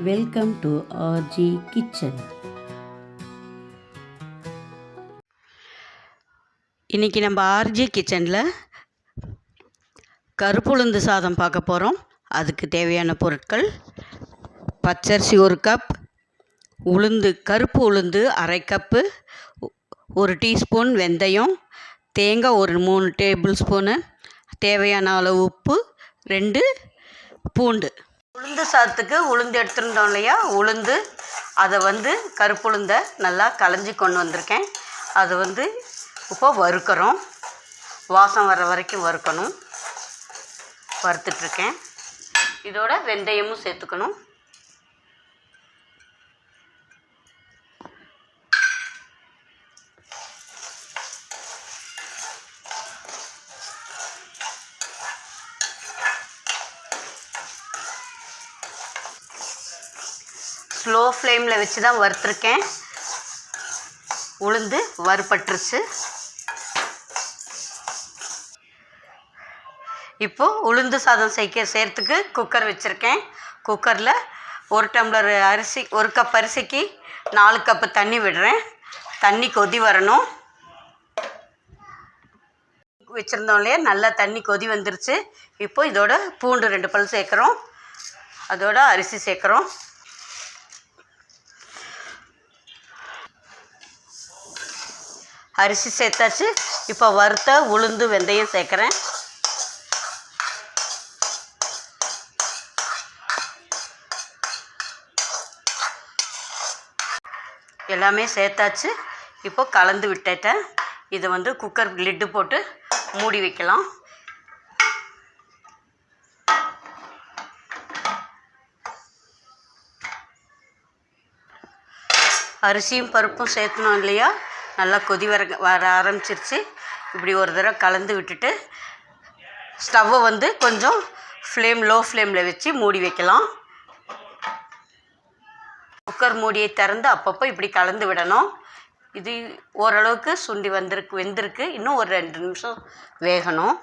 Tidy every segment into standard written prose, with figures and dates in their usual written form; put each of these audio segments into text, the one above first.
Welcome to RJ kitchen. இன்றைக்கி நம்ம RJ கிச்சனில் கருப்பு உளுந்து சாதம் பார்க்க போகிறோம். அதுக்கு தேவையான பொருட்கள்: பச்சரிசி 1 கப், கருப்பு உளுந்து அரை கப்பு, 1 டீஸ்பூன் வெந்தயம், தேங்காய் ஒரு 3 டேபிள் ஸ்பூனு, தேவையான அளவு உப்பு, 2 பூண்டு. உளுந்து சாதத்துக்கு உளுந்து எடுத்துருந்தோம் இல்லையா, அதை கருப்பு உளுந்தை நல்லா களைஞ்சி கொண்டு வந்திருக்கேன். அதை இப்போ வறுக்கிறோம். வாசம் வர வரைக்கும் வறுக்கணும். வறுத்துட்ருக்கேன். இதோட வெந்தயமும் சேர்த்துக்கணும். ஸ்லோ ஃப்ளேமில் வச்சு தான் வறுத்துருக்கேன். உளுந்து வறுபட்டுருச்சு. இப்போது உளுந்து சாதம் செய்கிறதுக்கு குக்கர் வச்சுருக்கேன். குக்கரில் 1 டம்ளர் அரிசி, 1 கப் அரிசிக்கு 4 கப்பு தண்ணி விடுறேன். தண்ணி கொதி வரணும். வச்சுருந்தோம் இல்லையா, நல்லா தண்ணி கொதி வந்துருச்சு. இப்போ இதோட பூண்டு 2 பல் சேர்க்குறோம். அதோட அரிசி சேர்க்குறோம். அரிசி சேர்த்தாச்சு. இப்போ வறுத்த உளுந்து வெந்தயம் சேர்க்குறேன். எல்லாமே சேர்த்தாச்சு. இப்போ கலந்து விட்டுட்டேன். இதை குக்கர் லிட்டு போட்டு மூடி வைக்கலாம். அரிசியும் பருப்பும் சேர்த்தணும் இல்லையா, நல்லா கொதி வர ஆரம்பிச்சிருச்சு. இப்படி ஒரு தடவை கலந்து விட்டுட்டு ஸ்டவ்வை கொஞ்சம் லோ ஃப்ளேமில் வச்சு மூடி வைக்கலாம். குக்கர் மூடியை திறந்து அப்பப்போ இப்படி கலந்து விடணும். இது ஓரளவுக்கு சுண்டி வெந்திருக்கு. இன்னும் ஒரு 2 நிமிஷம் வேகணும்.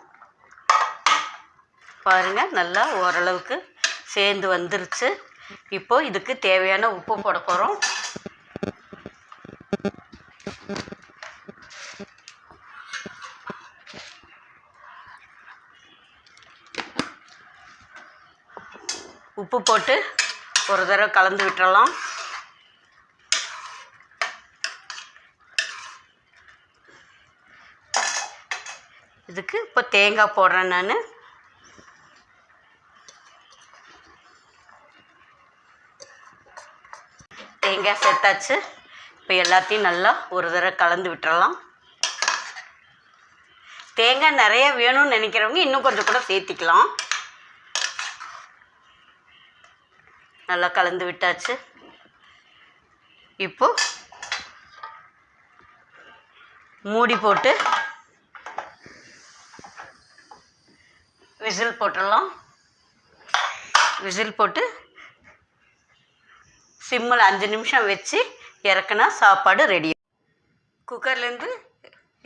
பாருங்கள், நல்லா ஓரளவுக்கு சேர்ந்து வந்துருச்சு. இப்போது இதுக்கு தேவையான உப்பு போட போகிறோம். உப்பு போட்டு ஒரு தடவை கலந்து விட்டுறலாம். இதுக்கு இப்போ தேங்காய் போடுறேன் நான். தேங்காய் சேர்த்தாச்சு. இப்போ எல்லாத்தையும் நல்லா ஒரு தடவை கலந்து விட்டுறலாம். தேங்காய் நிறைய வேணும்னு நினைக்கிறவங்க இன்னும் கொஞ்சம் கூட சேர்த்திக்கலாம். நல்லா கலந்து விட்டாச்சு. இப்போ மூடி போட்டு விசில் போட்டுடலாம். விசில் போட்டு சிம்மில் 5 நிமிஷம் வச்சு இறக்குனா சாப்பாடு ரெடி. குக்கர்லேருந்து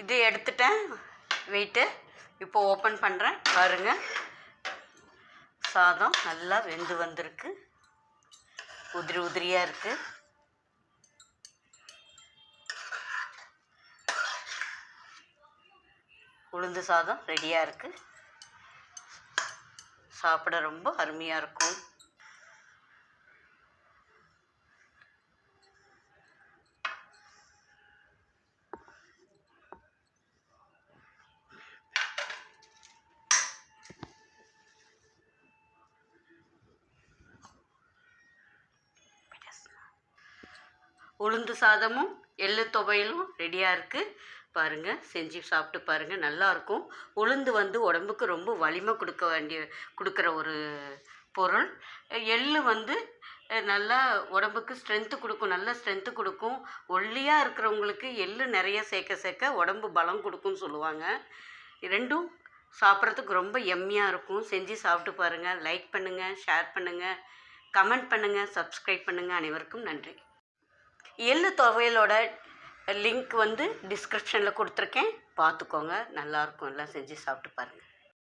இது எடுத்துட்டேன் வெயிட்டு. இப்போ ஓப்பன் பண்ணுறேன். பாருங்கள், சாதம் நல்லா வெந்து வந்திருக்கு. உதிரியாக இருக்குது. உளுந்து சாதம் ரெடியாக இருக்குது. சாப்பிட ரொம்ப அருமையாக இருக்கும். உளுந்து சாதமும் எள்ளு துவையலும் ரெடியாக இருக்குது. பாருங்கள், செஞ்சு சாப்பிட்டு பாருங்கள், நல்லாயிருக்கும். உளுந்து உடம்புக்கு ரொம்ப வலிமை கொடுக்குற ஒரு பொருள். எள்ளு நல்லா உடம்புக்கு ஸ்ட்ரென்த்து கொடுக்கும், நல்ல ஸ்ட்ரென்த்து கொடுக்கும். ஒல்லியாக இருக்கிறவங்களுக்கு எள்ளு நிறைய சேர்க்க உடம்பு பலம் கொடுக்கும்னு சொல்லுவாங்க. ரெண்டும் சாப்பிட்றதுக்கு ரொம்ப எம்மியாக இருக்கும். செஞ்சு சாப்பிட்டு பாருங்கள். லைக் பண்ணுங்கள், ஷேர் பண்ணுங்கள், கமெண்ட் பண்ணுங்கள், சப்ஸ்கிரைப் பண்ணுங்கள். அனைவருக்கும் நன்றி. எள்ளு துவையலோட லிங்க் டிஸ்கிரிப்ஷனில் கொடுத்துருக்கேன். பார்த்துக்கோங்க, நல்லாயிருக்கும். எல்லாம் செஞ்சு சாப்பிட்டு பாருங்கள்.